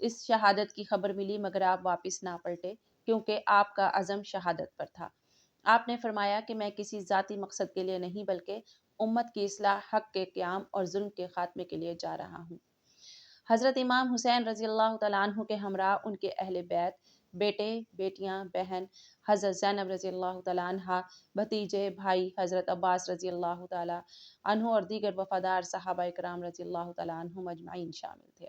اس شہادت کی خبر ملی مگر آپ واپس نہ پلٹے کیونکہ آپ کا عزم شہادت پر تھا۔ آپ نے فرمایا کہ میں کسی ذاتی مقصد کے لیے نہیں بلکہ امت کی اصلاح، حق کے قیام اور ظلم کے خاتمے کے لیے جا رہا ہوں۔ حضرت امام حسین رضی اللہ تعالیٰ عنہ کے ہمراہ ان کے اہل بیت، بیٹے، بیٹیاں، بہن، حضرت زینب رضی اللہ تعالیٰ عنہ، بھتیجے، بھائی حضرت عباس رضی اللہ تعالیٰ عنہ اور دیگر وفادار صحابہ کرام رضی اللہ تعالیٰ عنہم اجمعین شامل تھے۔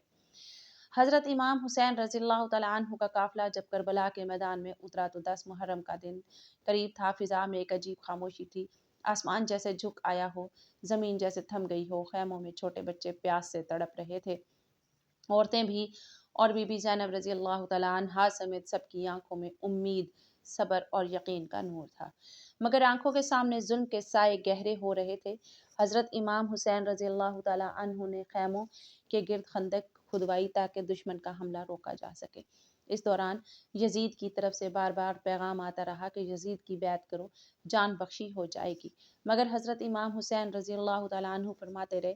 حضرت امام حسین رضی اللہ تعالیٰ عنہ کا قافلہ جب کربلا کے میدان میں اترا تو 10 محرم کا دن قریب تھا۔ فضا میں ایک عجیب خاموشی تھی، آسمان جیسے جھک آیا ہو، زمین جیسے تھم گئی ہو۔ خیموں میں چھوٹے بچے پیاس سے تڑپ رہے تھے، عورتیں بھی، اور بی بی زینب رضی اللہ تعالیٰ عنہا سمیت سب کی آنکھوں میں امید، صبر اور یقین کا نور تھا، مگر آنکھوں کے سامنے ظلم کے سائے گہرے ہو رہے تھے۔ حضرت امام حسین رضی اللہ تعالیٰ عنہ نے خیموں کے گرد خندق کھدوائی تاکہ دشمن کا حملہ روکا جا سکے۔ اس دوران یزید کی طرف سے بار بار پیغام آتا رہا کہ یزید کی بیعت کرو، جان بخشی ہو جائے گی، مگر حضرت امام حسین رضی اللہ تعالیٰ عنہ فرماتے رہے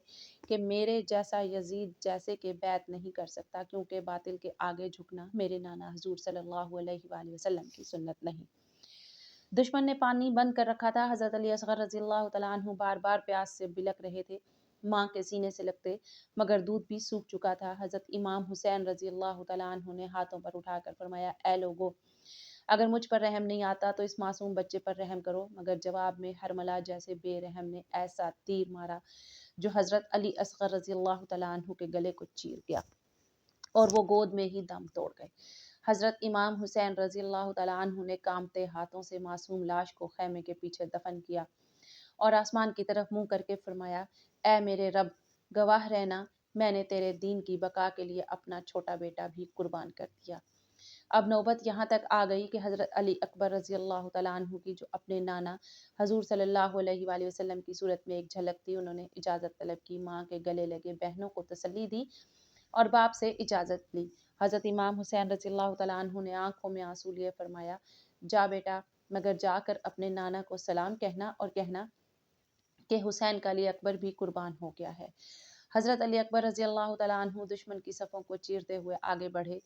کہ میرے جیسا یزید جیسے کہ بیعت نہیں کر سکتا، کیونکہ باطل کے آگے جھکنا میرے نانا حضور صلی اللہ علیہ وآلہ وسلم کی سنت نہیں۔ دشمن نے پانی بند کر رکھا تھا۔ حضرت علی اصغر رضی اللہ تعالیٰ عنہ بار بار پیاس سے بلک رہے تھے، ماں کے سینے سے لگتے، مگر دودھ بھی سوکھ چکا تھا۔ حضرت امام حسین رضی اللہ تعالیٰ عنہ نے ہاتھوں پر اٹھا کر فرمایا، اے لوگو، اگر مجھ پر رحم نہیں آتا تو اس معصوم بچے پر رحم کرو، مگر جواب میں حرملہ جیسے بے رحم نے ایسا تیر مارا جو حضرت علی اصغر رضی اللہ تعالیٰ عنہ کے گلے کو چیر گیا اور وہ گود میں ہی دم توڑ گئے۔ حضرت امام حسین رضی اللہ تعالیٰ عنہ نے کانپتے ہاتھوں سے معصوم لاش کو خیمے کے پیچھے دفن کیا اور آسمان کی طرف منہ کر کے فرمایا، اے میرے رب، گواہ رہنا، میں نے تیرے دین کی بقا کے لیے اپنا چھوٹا بیٹا بھی قربان کر دیا۔ اب نوبت یہاں تک آ گئی کہ حضرت علی اکبر رضی اللہ تعالیٰ عنہ کی جو اپنے نانا حضور صلی اللہ علیہ وآلہ وسلم کی صورت میں ایک جھلک تھی، انہوں نے اجازت طلب کی، ماں کے گلے لگے، بہنوں کو تسلی دی اور باپ سے اجازت لی۔ حضرت امام حسین رضی اللہ تعالیٰ عنہ نے آنکھوں میں آنسو لیے فرمایا، جا بیٹا، مگر جا کر اپنے نانا کو سلام کہنا اور کہنا کہ حسین کا علی اکبر بھی قربان ہو گیا ہے۔ حضرت علی اکبر رضی اللہ تعالیٰ عنہ دشمن کی صفوں کو چیرتے ہوئے آگے بڑھے،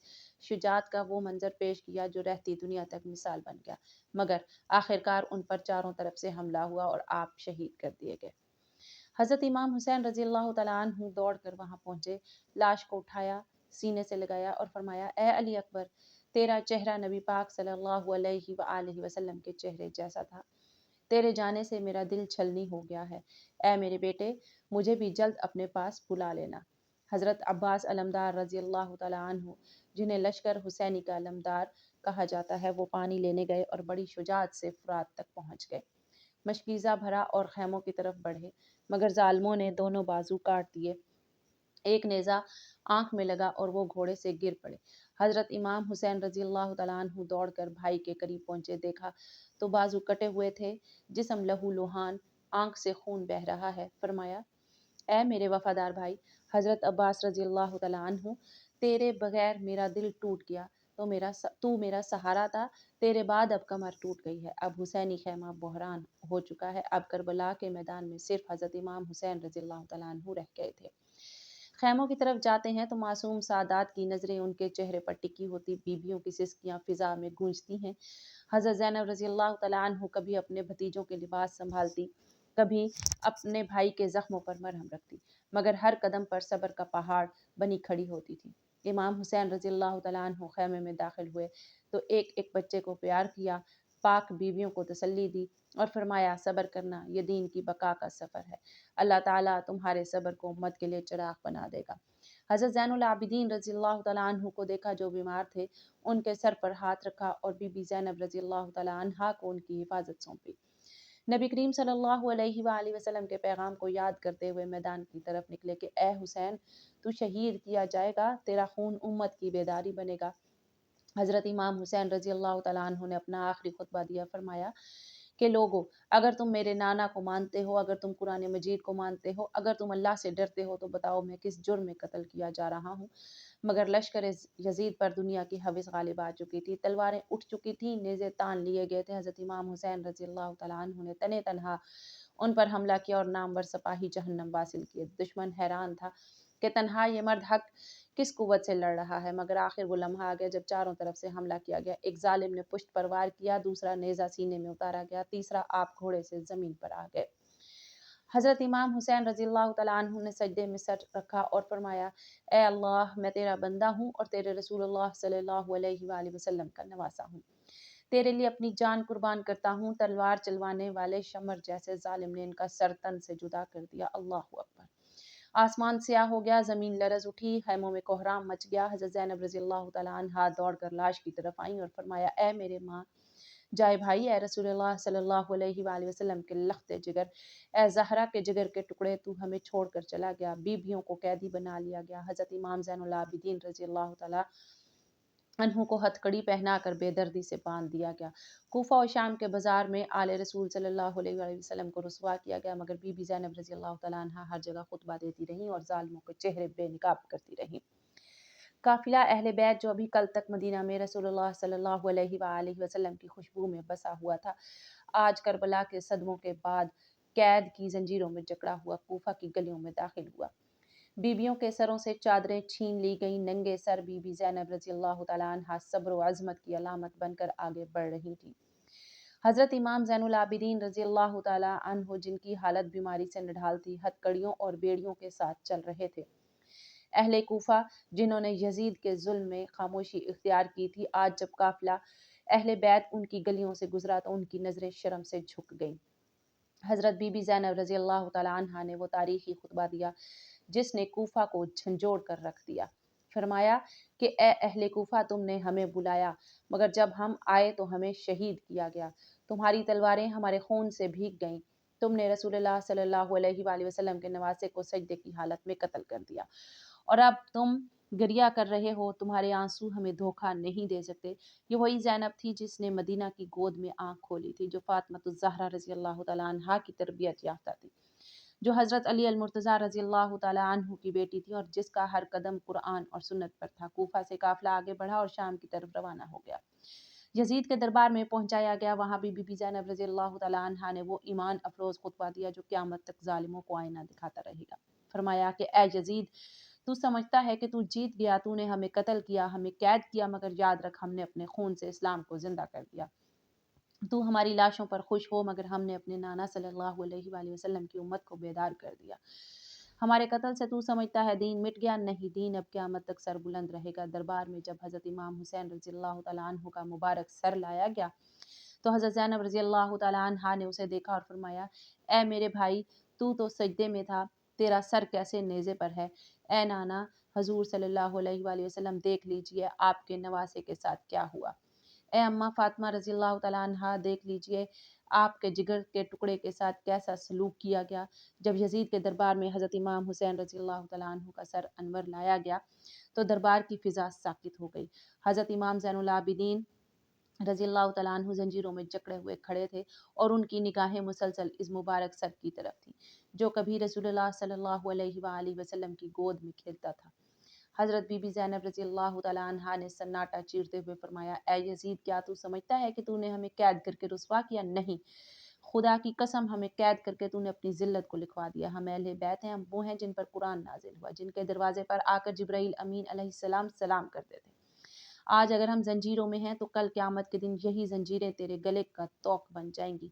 شجاعت کا وہ منظر پیش کیا جو رہتی دنیا تک مثال بن گیا، مگر آخرکار ان پر چاروں طرف سے حملہ ہوا اور آپ شہید کر دیے گئے۔ حضرت امام حسین رضی اللہ تعالیٰ عنہ دوڑ کر وہاں پہنچے، لاش کو اٹھایا، سینے سے لگایا اور فرمایا، اے علی اکبر، تیرا چہرہ نبی پاک صلی اللہ علیہ وآلہ وسلم کے چہرے جیسا تھا، تیرے جانے سے میرا دل چھلنی ہو گیا ہے، اے میرے بیٹے، مجھے بھی جلد اپنے پاس بلا لینا۔ حضرت عباس علمدار رضی اللہ تعالیٰ عنہ، جنہیں لشکر حسینی کا علمدار کہا جاتا ہے، وہ پانی لینے گئے اور بڑی شجاعت سے فرات تک پہنچ گئے، مشکیزہ بھرا اور خیموں کی طرف بڑھے، مگر ظالموں نے دونوں بازو کاٹ دیے، ایک نیزہ آنکھ میں لگا اور وہ گھوڑے سے گر پڑے۔ حضرت امام حسین رضی اللہ تعالیٰ عنہ دوڑ کر بھائی کے قریب پہنچے، دیکھا تو بازو کٹے ہوئے تھے، جسم لہو لوہان، آنکھ سے خون بہہ رہا ہے۔ فرمایا، اے میرے وفادار بھائی حضرت عباس رضی اللہ تعالیٰ عنہ، تیرے بغیر میرا دل ٹوٹ گیا، تو میرا سہارا تھا، تیرے بعد اب کمر ٹوٹ گئی ہے، اب حسینی خیمہ بحران ہو چکا ہے، اب کربلا کے میدان میں صرف حضرت امام حسین رضی اللہ تعالیٰ عنہ رہ گئے تھے۔ خیموں کی طرف جاتے ہیں تو معصوم سادات کی نظریں ان کے چہرے پر ٹکی ہوتی، بیویوں کی سسکیاں فضا میں گونجتی ہیں۔ حضرت زینب رضی اللہ تعالیٰ عنہ کبھی اپنے بھتیجوں کے لباس سنبھالتی، کبھی اپنے بھائی کے زخموں پر مرہم رکھتی، مگر ہر قدم پر صبر کا پہاڑ بنی کھڑی ہوتی تھی۔ امام حسین رضی اللہ تعالیٰ عنہ خیمے میں داخل ہوئے تو ایک ایک بچے کو پیار کیا، پاک بیویوں کو تسلی دی اور فرمایا، صبر کرنا، یہ دین کی بقا کا سفر ہے، اللہ تعالیٰ تمہارے صبر کو امت کے لیے چراغ بنا دے گا۔ حضرت زین العابدین رضی اللہ تعالیٰ عنہ کو دیکھا جو بیمار تھے، ان کے سر پر ہاتھ رکھا اور بی بی زینب رضی اللہ تعالیٰ عنہا کو ان کی حفاظت سونپی۔ نبی کریم صلی اللہ علیہ وآلہ وسلم کے پیغام کو یاد کرتے ہوئے میدان کی طرف نکلے کہ اے حسین، تو شہید کیا جائے گا، تیرا خون امت کی بیداری بنے گا۔ حضرت امام حسین رضی اللہ تعالیٰ عنہ نے اپنا آخری خطبہ دیا، فرمایا کہ لوگو، اگر تم میرے نانا کو مانتے ہو، اگر تم قرآن مجید کو مانتے ہو، اگر تم اللہ سے ڈرتے ہو تو بتاؤ میں کس جرم میں قتل کیا جا رہا ہوں۔ مگر لشکر یزید پر دنیا کی ہوس غالب آ چکی تھی، تلواریں اٹھ چکی تھیں، نیزے تان لیے گئے تھے۔ حضرت امام حسین رضی اللہ تعالیٰ عنہ نے تنہا ان پر حملہ کیا اور نامور سپاہی جہنم واصل کیے۔ دشمن حیران تھا کہ تنہا یہ مرد حق کس قوت سے لڑ رہا ہے، مگر آخر وہ لمحہ آ گیا جب چاروں طرف سے حملہ کیا گیا۔ ایک ظالم نے پشت پر وار کیا، دوسرا نیزہ سینے میں اتارا گیا، تیسرا آپ گھوڑے سے زمین پر آ گئے۔ حضرت امام حسین رضی اللہ تعالیٰ عنہ نے سجدے میں سر رکھا اور فرمایا، اے اللہ، میں تیرا بندہ ہوں اور تیرے رسول اللہ صلی اللہ علیہ وآلہ وسلم کا نواسا ہوں۔ تیرے لیے اپنی جان قربان کرتا ہوں۔ تلوار چلوانے والے شمر جیسے ظالم نے ان کا سر تن سے جدا کر دیا۔ اللہ اکبر۔ آسمان سیاہ ہو گیا، زمین لرز اٹھی، خیموں میں کوہرام مچ گیا۔ حضرت زینب رضی اللہ تعالیٰ عنہا دوڑ کر لاش کی طرف آئیں اور فرمایا، اے میرے ماں جائے بھائی، اے رسول اللہ صلی اللہ علیہ وآلہ وسلم کے لخت جگر، اے زہرا کے جگر کے ٹکڑے، تو ہمیں چھوڑ کر چلا گیا، بیویوں کو قیدی بنا لیا گیا۔ حضرت امام زین العابدین رضی اللہ تعالیٰ عنہ کو ہتھکڑی پہنا کر بے دردی سے باندھ دیا گیا۔ کوفہ و شام کے بازار میں آل رسول صلی اللہ علیہ وآلہ وسلم کو رسوا کیا گیا، مگر بی بی زینب رضی اللہ تعالیٰ عنہا ہر جگہ خطبہ دیتی رہیں اور ظالموں کے چہرے بے نقاب کرتی رہیں۔ قافلہ اہل بیت جو ابھی کل تک مدینہ میں رسول اللہ صلی اللہ علیہ وآلہ وسلم کی خوشبو میں بسا ہوا تھا، آج کربلا کے صدموں کے بعد قید کی زنجیروں میں جکڑا ہوا کوفہ کی گلیوں میں داخل ہوا۔ بیویوں کے سروں سے چادریں چھین لی گئیں، ننگے سر بی بی زینب رضی اللہ تعالیٰ عنہا صبر و عظمت کی علامت بن کر آگے بڑھ رہی تھیں۔ حضرت امام زین العابدین رضی اللہ تعالیٰ عنہ جن کی حالت بیماری سے نڈھال تھی، ہتھکڑیوں اور بیڑیوں کے ساتھ چل رہے تھے۔ اہل کوفہ جنہوں نے یزید کے ظلم میں خاموشی اختیار کی تھی، آج جب قافلہ اہل بیت ان کی گلیوں سے گزرا تو ان کی نظریں شرم سے جھک گئیں۔ حضرت بی بی زینب رضی اللہ تعالیٰ عنہا نے وہ تاریخی خطبہ دیا جس نے کوفہ کو جھنجھوڑ کر رکھ دیا۔ فرمایا کہ اے اہل کوفہ، تم نے ہمیں بلایا، مگر جب ہم آئے تو ہمیں شہید کیا گیا، تمہاری تلواریں ہمارے خون سے بھیگ گئیں، تم نے رسول اللہ صلی اللہ علیہ وآلہ وسلم کے نواسے کو سجدے کی حالت میں قتل کر دیا، اور اب تم گریہ کر رہے ہو، تمہارے آنسو ہمیں دھوکہ نہیں دے سکتے۔ یہ وہی زینب تھی جس نے مدینہ کی گود میں آنکھ کھولی تھی، جو فاطمۃ الزہرا رضی اللہ تعالیٰ عنہا کی تربیت یافتہ تھی، جو حضرت علی المرتضیٰ رضی اللہ تعالیٰ عنہ کی بیٹی تھی اور جس کا ہر قدم قرآن اور سنت پر تھا۔ کوفہ سے قافلہ آگے بڑھا اور شام کی طرف روانہ ہو گیا۔ یزید کے دربار میں پہنچایا گیا، وہاں بھی بی بی زینب رضی اللہ تعالیٰ عنہا نے وہ ایمان افروز خطبہ دیا جو قیامت تک ظالموں کو آئینہ دکھاتا رہے گا۔ فرمایا کہ اے یزید، تو سمجھتا ہے کہ تو جیت گیا، تو نے ہمیں قتل کیا، ہمیں قید کیا، مگر یاد رکھ ہم نے اپنے خون سے اسلام کو زندہ کر دیا۔ تو ہماری لاشوں پر خوش ہو، مگر ہم نے اپنے نانا صلی اللہ علیہ وآلہ وسلم کی امت کو بیدار کر دیا۔ ہمارے قتل سے تو سمجھتا ہے دین مٹ گیا، نہیں، دین اب قیامت تک سر بلند رہے گا۔ دربار میں جب حضرت امام حسین رضی اللہ تعالیٰ عنہ کا مبارک سر لایا گیا تو حضرت زینب رضی اللہ تعالیٰ عنہا نے اسے دیکھا اور فرمایا، اے میرے بھائی، تو سجدے میں تھا، تیرا سر کیسے نیزے پر ہے؟ اے نانا، حضور صلی اللہ علیہ وآلہ وسلم دیکھ لیجئے آپ کے نواسے کے ساتھ کیا ہوا۔ اے اماں فاطمہ رضی اللہ تعالیٰ عنہا، دیکھ لیجئے آپ کے جگر کے ٹکڑے کے ساتھ کیسا سلوک کیا گیا۔ جب یزید کے دربار میں حضرت امام حسین رضی اللہ تعالیٰ عنہ کا سر انور لایا گیا تو دربار کی فضا ساکت ہو گئی۔ حضرت امام زین العابدین رضی اللہ تعالیٰ عنہ زنجیروں میں جکڑے ہوئے کھڑے تھے اور ان کی نگاہیں مسلسل اس مبارک سر کی طرف تھیں جو کبھی رسول اللہ صلی اللہ علیہ وآلہ وسلم کی گود میں کھیلتا تھا۔ حضرت بی بی زینب رضی اللہ تعالیٰ عنہا نے سناٹا چیرتے ہوئے فرمایا، اے یزید، کیا تو سمجھتا ہے کہ تو نے ہمیں قید کر کے رسوا کیا؟ نہیں، خدا کی قسم، ہمیں قید کر کے تو نے اپنی ذلت کو لکھوا دیا۔ ہم اہل بیت ہیں، ہم وہ ہیں جن پر قرآن نازل ہوا، جن کے دروازے پر آ کر جبرائیل امین علیہ السلام سلام کرتے تھے۔ آج اگر ہم زنجیروں میں ہیں تو کل قیامت کے دن یہی زنجیریں تیرے گلے کا توق بن جائیں گی۔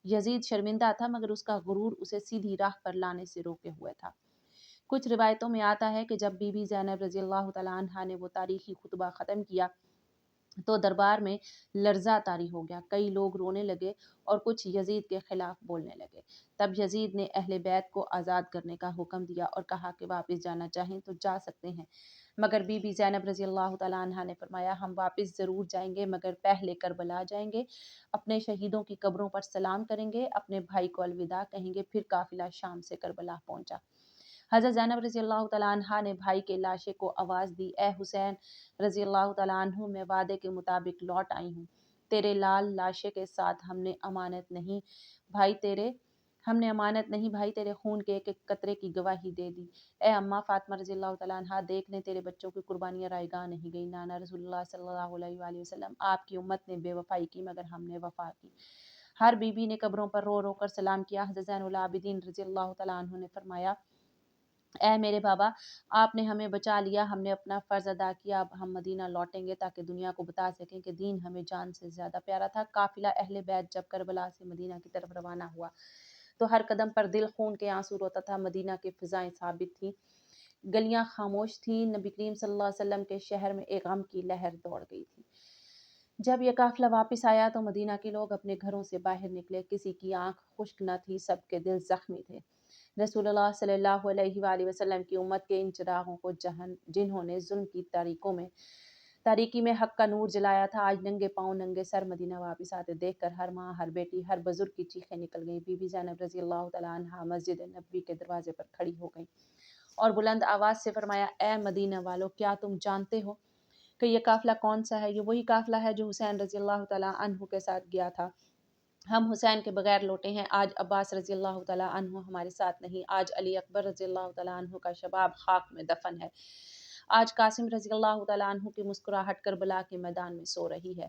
یزید شرمندہ تھا، مگر اس کا غرور اسے سیدھی راہ پر لانے سے روکے ہوئے تھا۔ کچھ روایتوں میں آتا ہے کہ جب بی بی زینب رضی اللہ تعالیٰ عنہا نے وہ تاریخی خطبہ ختم کیا تو دربار میں لرزہ طاری ہو گیا، کئی لوگ رونے لگے اور کچھ یزید کے خلاف بولنے لگے۔ تب یزید نے اہل بیت کو آزاد کرنے کا حکم دیا اور کہا کہ واپس جانا چاہیں تو جا سکتے ہیں، مگر بی بی زینب رضی اللہ تعالیٰ عنہا نے فرمایا، ہم واپس ضرور جائیں گے، مگر پہلے کربلا جائیں گے، اپنے شہیدوں کی قبروں پر سلام کریں گے، اپنے بھائی کو الوداع کہیں گے۔ پھر قافلہ شام سے کربلا پہنچا۔ حضرت زینب رضی اللہ تعالیٰ عنہا نے بھائی کے لاشے کو آواز دی، اے حسین رضی اللہ تعالیٰ عنہ، میں وعدے کے مطابق لوٹ آئی ہوں، تیرے لال لاشے کے ساتھ ہم نے امانت نہیں بھائی تیرے خون کے ایک ایک قطرے کی گواہی دے دی۔ اے اماں فاطمہ رضی اللہ تعالیٰ عنہا، دیکھ لیں تیرے بچوں کی قربانیاں رائے گاہ نہیں گئی۔ نانا رسول اللہ صلی اللہ علیہ وآلہ وسلم، آپ کی امت نے بے وفائی کی مگر ہم نے وفا کی۔ ہر بیوی نے قبروں پر رو رو کر سلام کیا۔ حضرت زین العابدین رضی اللہ تعالیٰ عنہ نے فرمایا، اے میرے بابا، آپ نے ہمیں بچا لیا، ہم نے اپنا فرض ادا کیا، اب ہم مدینہ لوٹیں گے تاکہ دنیا کو بتا سکیں کہ دین ہمیں جان سے زیادہ پیارا تھا۔ قافلہ اہل بیت جب کربلا سے مدینہ کی طرف روانہ ہوا تو ہر قدم پر دل خون کے آنسو روتا تھا۔ مدینہ کی فضائیں ثابت تھیں، گلیاں خاموش تھیں، نبی کریم صلی اللہ علیہ وسلم کے شہر میں ایک غم کی لہر دوڑ گئی تھی۔ جب یہ قافلہ واپس آیا تو مدینہ کے لوگ اپنے گھروں سے باہر نکلے، کسی کی آنکھ خشک نہ تھی، سب کے دل زخمی تھے۔ رسول اللہ صلی اللہ علیہ وآلہ وسلم کی امت کے ان چراغوں کو جنہوں نے ظلم کی تاریکی میں حق کا نور جلایا تھا، آج ننگے پاؤں ننگے سر مدینہ واپس آتے دیکھ کر ہر ماں، ہر بیٹی، ہر بزرگ کی چیخیں نکل گئیں۔ بی بی زینب رضی اللہ تعالیٰ عنہا مسجد نبوی کے دروازے پر کھڑی ہو گئیں اور بلند آواز سے فرمایا، اے مدینہ والو، کیا تم جانتے ہو کہ یہ قافلہ کون سا ہے؟ یہ وہی قافلہ ہے جو حسین رضی اللہ تعالیٰ عنہ کے ساتھ گیا تھا۔ ہم حسین کے بغیر لوٹے ہیں، آج عباس رضی اللہ تعالیٰ عنہ ہمارے ساتھ نہیں، آج علی اکبر رضی اللہ تعالیٰ عنہ کا شباب خاک میں دفن ہے، آج قاسم رضی اللہ تعالیٰ عنہ کی مسکراہٹ کربلا کے میدان میں سو رہی ہے۔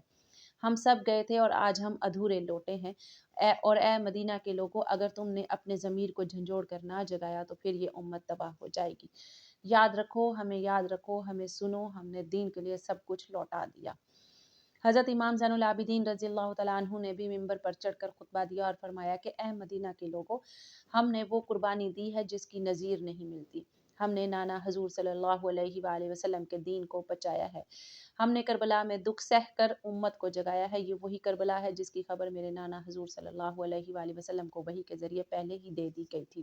ہم سب گئے تھے اور آج ہم ادھورے لوٹے ہیں۔ اے مدینہ کے لوگوں، اگر تم نے اپنے ضمیر کو جھنجھوڑ کر نہ جگایا تو پھر یہ امت تباہ ہو جائے گی۔ یاد رکھو، ہمیں سنو، ہم نے دین کے لیے سب کچھ لوٹا دیا۔ حضرت امام زین العابدین رضی اللہ تعالیٰ عنہ نے بھی ممبر پر چڑھ کر خطبہ دیا اور فرمایا کہ اے مدینہ کے لوگوں، ہم نے وہ قربانی دی ہے جس کی نظیر نہیں ملتی۔ ہم نے نانا حضور صلی اللہ علیہ وآلہ وسلم کے دین کو بچایا ہے، ہم نے کربلا میں دکھ سہ کر امت کو جگایا ہے۔ یہ وہی کربلا ہے جس کی خبر میرے نانا حضور صلی اللہ علیہ وآلہ وسلم کو وحی کے ذریعے پہلے ہی دے دی گئی تھی۔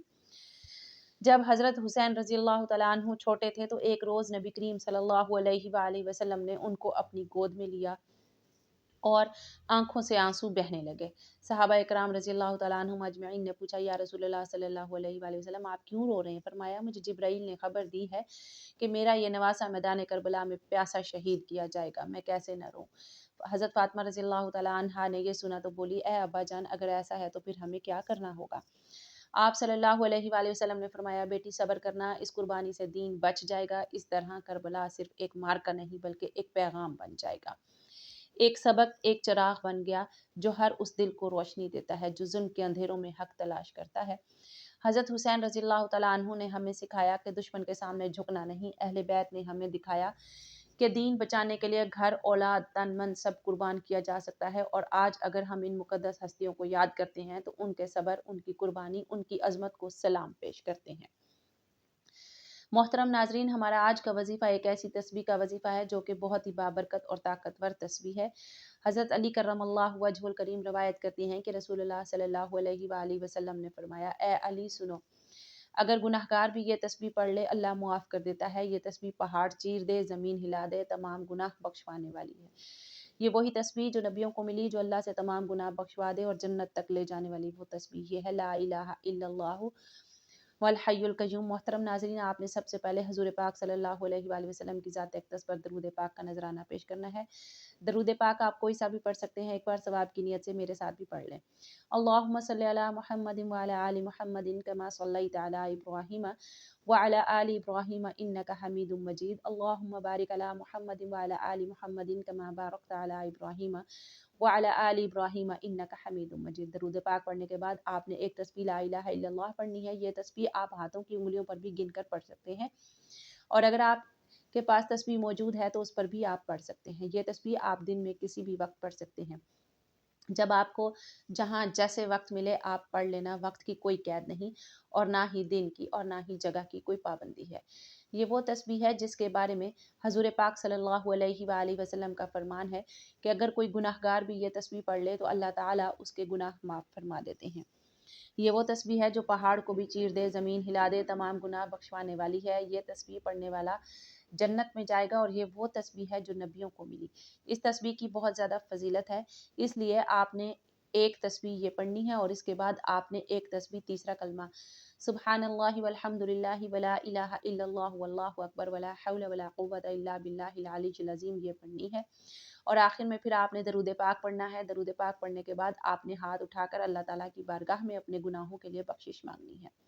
جب حضرت حسین رضی اللہ تعالیٰ عنہ چھوٹے تھے تو ایک روز نبی کریم صلی اللہ علیہ وآلہ وسلم نے ان کو اپنی گود میں لیا اور آنکھوں سے آنسو بہنے لگے۔ صحابہ اکرام رضی اللہ تعالیٰ عنہم اجمعین نے پوچھا، یا رسول اللہ صلی اللہ علیہ وآلہ وسلم، آپ کیوں رو رہے ہیں؟ فرمایا، مجھے جبرائیل نے خبر دی ہے کہ میرا یہ نواسہ میدان کربلا میں پیاسا شہید کیا جائے گا، میں کیسے نہ روں؟ حضرت فاطمہ رضی اللہ تعالیٰ عنہا نے یہ سنا تو بولی، اے ابا جان، اگر ایسا ہے تو پھر ہمیں کیا کرنا ہوگا؟ آپ صلی اللہ علیہ وآلہ وسلم نے فرمایا، بیٹی صبر کرنا، اس قربانی سے دین بچ جائے گا۔ اس طرح کربلا صرف ایک مارکا نہیں بلکہ ایک پیغام بن جائے گا، ایک سبق، ایک چراغ بن گیا جو ہر اس دل کو روشنی دیتا ہے جو ظلم کے اندھیروں میں حق تلاش کرتا ہے۔ حضرت حسین رضی اللہ تعالیٰ عنہ نے ہمیں سکھایا کہ دشمن کے سامنے جھکنا نہیں۔ اہل بیت نے ہمیں دکھایا کہ دین بچانے کے لیے گھر، اولاد، تن من سب قربان کیا جا سکتا ہے، اور آج اگر ہم ان مقدس ہستیوں کو یاد کرتے ہیں تو ان کے صبر، ان کی قربانی، ان کی عظمت کو سلام پیش کرتے ہیں۔ محترم ناظرین، ہمارا آج کا وظیفہ ایک ایسی تسبیح کا وظیفہ ہے جو کہ بہت ہی بابرکت اور طاقتور تسبیح ہے۔ حضرت علی کرم اللہ وجہ الکریم روایت کرتی ہیں کہ رسول اللہ صلی اللہ علیہ وآلہ وسلم نے فرمایا، اے علی سنو، اگر گناہگار بھی یہ تسبیح پڑھ لے اللہ معاف کر دیتا ہے۔ یہ تسبیح پہاڑ چیر دے، زمین ہلا دے، تمام گناہ بخشوانے والی ہے۔ یہ وہی تسبیح جو نبیوں کو ملی، جو اللہ سے تمام گناہ بخشوا دے اور جنت تک لے جانے والی وہ تسبیح، یہ ہے لا الہ الا اللہ والحی القیوم۔ محترم ناظرین، آپ نے سب سے پہلے حضور پاک صلی اللہ علیہ وآلہ وسلم کی ذات اقدس پر درود پاک کا نذرانہ پیش کرنا ہے۔ درود پاک آپ کوئی سا بھی پڑھ سکتے ہیں، ایک بار ثواب کی نیت سے میرے ساتھ بھی پڑھ لیں۔ اللہم صلی علی محمد وعلی آل محمد کما صلیت علی ابراہیم وعلی آل ابراہیم انک حمید مجید۔ اللہم بارک علی محمد وعلی آل محمد کما بارکت علی ابراہیم وعلی آل ابراہیم انک حمید مجید۔ درود پاک پڑھنے کے بعد آپ نے ایک تسبیح لا الہ الا اللہ پڑھنی ہے۔ یہ تسبیح آپ ہاتھوں کی انگلیوں پر بھی گن کر پڑھ سکتے ہیں، اور اگر آپ کے پاس تسبیح موجود ہے تو اس پر بھی آپ پڑھ سکتے ہیں۔ یہ تسبیح آپ دن میں کسی بھی وقت پڑھ سکتے ہیں، جب آپ کو جہاں جیسے وقت ملے آپ پڑھ لینا، وقت کی کوئی قید نہیں، اور نہ ہی دن کی اور نہ ہی جگہ کی کوئی پابندی ہے۔ یہ وہ تسبیح ہے جس کے بارے میں حضور پاک صلی اللہ علیہ وآلہ وسلم کا فرمان ہے کہ اگر کوئی گناہ گار بھی یہ تسبیح پڑھ لے تو اللہ تعالیٰ اس کے گناہ معاف فرما دیتے ہیں۔ یہ وہ تسبیح ہے جو پہاڑ کو بھی چیر دے، زمین ہلا دے، تمام گناہ بخشوانے والی ہے۔ یہ تسبیح پڑھنے والا جنت میں جائے گا، اور یہ وہ تسبیح ہے جو نبیوں کو ملی۔ اس تسبیح کی بہت زیادہ فضیلت ہے، اس لیے آپ نے ایک تسبیح یہ پڑھنی ہے، اور اس کے بعد آپ نے ایک تسبیح تیسرا کلمہ سبحان اللہ والحمد للہ ولا الہ الا اللہ واللہ اکبر ولا حول ولا قوۃ الا باللہ العلی العظیم یہ پڑھنی ہے، اور آخر میں پھر آپ نے درود پاک پڑھنا ہے۔ درود پاک پڑھنے کے بعد آپ نے ہاتھ اٹھا کر اللہ تعالیٰ کی بارگاہ میں اپنے گناہوں کے لیے بخشش مانگنی ہے۔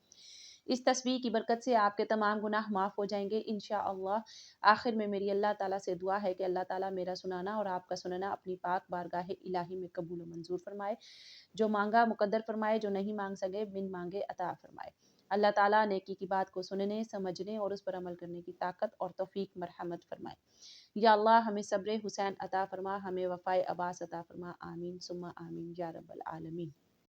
اس تسبیح کی برکت سے آپ کے تمام گناہ معاف ہو جائیں گے انشاءاللہ۔ آخر میں میری اللہ تعالیٰ سے دعا ہے کہ اللہ تعالیٰ میرا سنانا اور آپ کا سننا اپنی پاک بارگاہ الہی میں قبول و منظور فرمائے، جو مانگا مقدر فرمائے، جو نہیں مانگ سکے بن مانگے عطا فرمائے۔ اللہ تعالیٰ نیکی کی بات کو سننے، سمجھنے اور اس پر عمل کرنے کی طاقت اور توفیق مرحمت فرمائے۔ یا اللہ ہمیں صبر حسین عطا فرما، ہمیں وفائے عباس عطا فرما، آمین ثم آمین یا رب العالمین۔